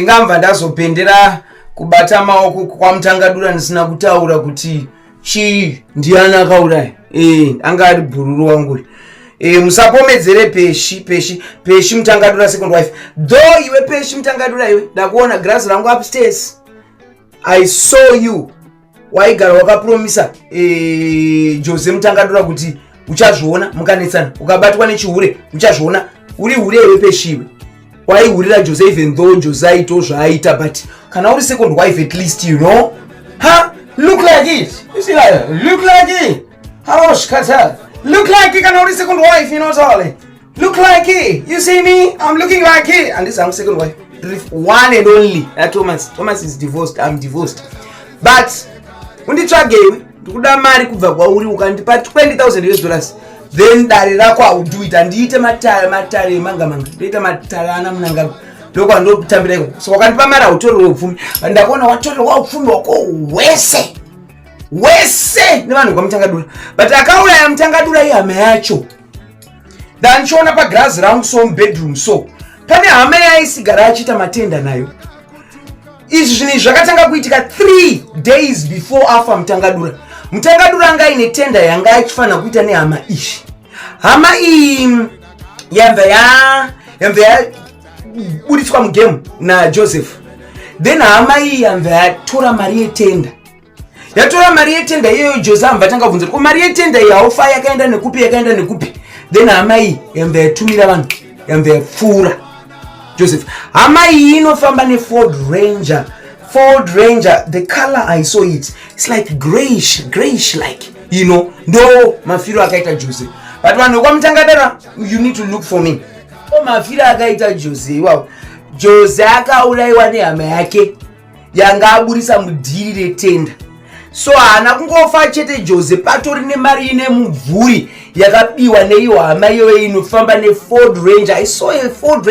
Ngamva ndazopendera kubata maoko kwaMutangadura ndisina kutaura kuti chi ndiani akauraya. Anga ari bhururu wangu. Musapomedzere peshi Mutangadura second wife. Though iwe peshi Mutangadura iwe ndakuona GRAZ rangu upstairs. I saw you. Waigara wakapromisa Jose Mutangadura kuti uchazviona mukanetsana ukabatwa nechihure uchazviona uri hure iwe peshiwe. Waihurira Jose even though Jose aito zvaaita, but kana uri second wife at least you know. Look like it. You see like look like it. Kata. Look like it kana uri second wife, you know darling. Look like it. You see me? I'm looking like it. And this I'm second wife. One and only. Thomas. Thomas is divorced. I'm divorced. But unditsvagei ndikuda mari kubva kwauri ukandipa $20,000 then dare rako I will do it. Andiite matare manga ndoita matare ana munanga ndoko andotambira iko. So wakandipa mari autorerwe upfumi. Ndakuona watorerwa upfumi wako wese nevanhu kwaMutangadura. But akauraya Mutangadura ihama yacho. Ndandichiona paGRAZ rangu so bedroom so. Pane hama yaisigara achiita matenda nayo. Izvi zvinhu zvakatanga kuitika 3 days before afa Mutangadura. Mutangadura anga ine tenda yanga achifana kuita nehama ishi. Hama iyi yamva buritswa mugame na Joseph. Then hama iyi yamva yatora mari yetenda. Yatora mari yetenda iyo Jose ambatanga kubvunza ko mari yetenda yaufa yakaenda nekupi. Then hama iyi yamva yatumira vanhu yamva yapfuura Joseph. Hama iyi inofamba neFord Ranger. Ford Ranger, the color I saw it's like grayish like, you know. No mafiro akaita Jose. But vanhu kwaMutangadura, you need to look for me. Mafiro akaita Jose. Wow. Jose Akaurayiwa Nehama Yake yanga aburisa mudhiri retenda. So hana kungofa chete Jose, patori nemari ine mubvuri yakabiwa neiyo hama iyoyo inofamba neFord Ranger. I saw a Ford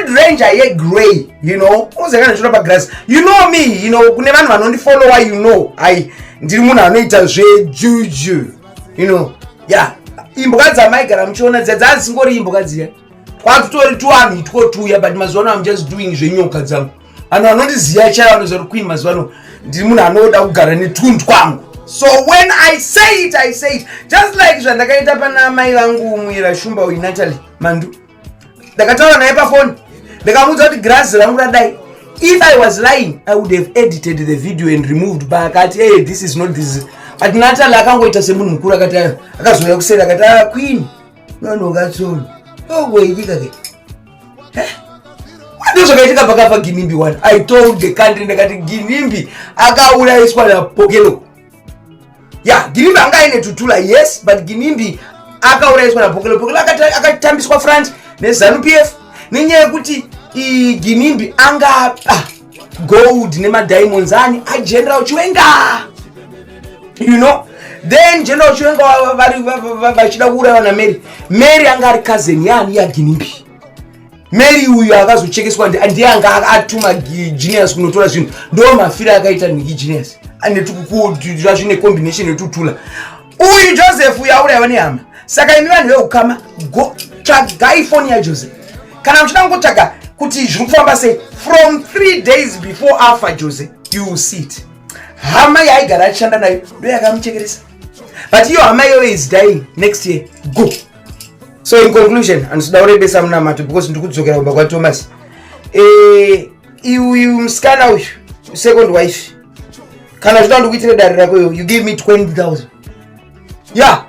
Ranger ye grey, you know. Uzekana chiro paGRAZ. You know me, you know, kune vanhu vanondifollowa, you know. Ndiri munhu anoita zvejuju, you know. Yeah. Imboka dzamaigara muchiona dzadzisingori imboka dziya. Kwatutori tuwanhu itwotuya, but mazuva ano I'm just doing zvenyoka dzangu. Vanhu vanondiziya chaivo vanozoti Queen mazuva ano ndiri munhu anoda kugara netunhu twangu. So when I say it, just like zvandakaita pana mai vangu muira shumba uyu Natalie Mandu. Ndakataura naye pafoni. Ndakamuudza kuti GRAZ rangu radai. If I was lying, I would have edited the video and removed back at hey, this is not this. But Natalie akangoita semunhu mukuru akazoya kusera akati Queen. No gatsoni. Waitika ke. Ndozvakaitika pakafa Ginimbi one. I told the country ndakati Ginimbi akaurayiswa naPokelo. Yeah, Ginimbi anga aine tutula yes, but Ginimbi akaurayiswa naPokelo. Pokelo akatambiswa France neZANU-PF nenyaya yekuti Ginimbi anga gold nemadiamonds ani aGeneral Chiwenga. You know? Then General Chiwenga vachida kuuraiwa naMary anga ari cousin yani yaGinimbi. Mary uyu akazochekeswa ndiye anga atuma genius kunotora zvinhu. Ndo mafira akaita genius. Anetukukudzira zvine combination yetutula. Uyu Joseph uyu aurayiwa nehama. Saka imi vanhu veukama tsvaga iPhone yaJose. Kana muchida kungotsvaga kuti zviri kufamba sei from 3 days before afa Jose, you will see it. Hama yaigara achishanda nayo ndo yakamuchekeresa. But iyo hama iyoyo is dying next year. Go. So in conclusion, andisuda kurebesa munamato because ndikudzokera kumba kwaThomas. Uyu musikana uyu second wife. Kana zvida ndikuitire dare rako you give me 20,000. Yeah,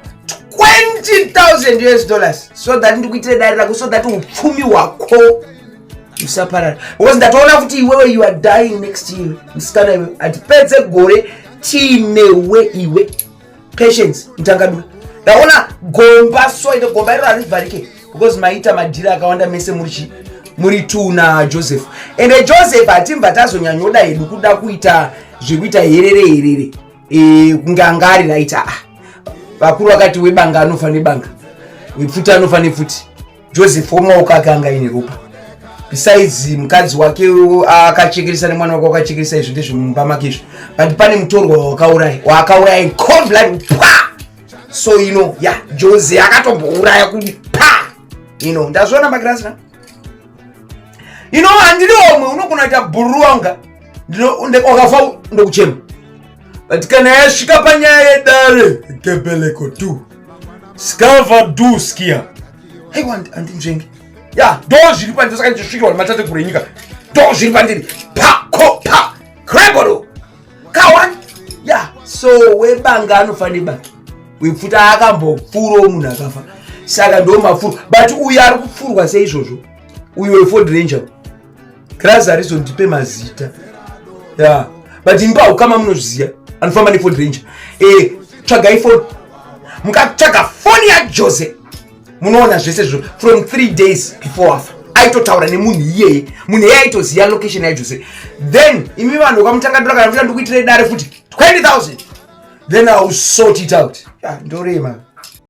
$20,000 so that ndikuitire dare rako so that upfumi wako usaparara. Because ndatoona kuti iwewe you are dying next year. Musikana iwe atipedze gore tinewe iwe. Patience Mutangadura. Ndaona gomba soite gomba iro harivharike because maita madhira akawanda mese muri tu na Joseph. And Joseph atimba tazonyanyoda hedu kuda kuita zvekuita herere kungangari raita vakuru vakati webanga anofa nebanga wepfuta anofa nepfuti. Joseph omaoko akanga ine ropa. Besides mukadzi wake akachekeresa nemwana wake akachekeresa izvo ndezvemumba make izvo. But pane mutorwa wakauraya in cold blood. So you know, yeah, Jose akatombouraya kuti pa, you know, ndazviona maGRAZ. ino handiri omwe unogona kuita bhuru wanga wakafa ndokuchema. But kana yasvika panyaya yedare gebeleko tu skava du skia aiwa andinzvenge ya ndo zviri pandiri saka ndichisvikirwa nematateguru enyika ndo zviri pandiri pa kreboro kawani ya so webanga anofanira banga wepfuta akambofuro munhu akafa saka ndo mafuro but uyu ari kufurwa seizvozvo uyu weford ranger GRAZ harizondipe mazita ya but imba kama munozviziva anofamba neford ranger tsvagai foni mukatsvaga foni yaJose munoona zvese zvo from 3 days before afa aitotaura nemunhu iyeye munhu iyeye aitoziva location yaJose then imi vanhu kwamutangadura kana kuti ndikuitire dare futi 20,000 then I will sort it out ndorema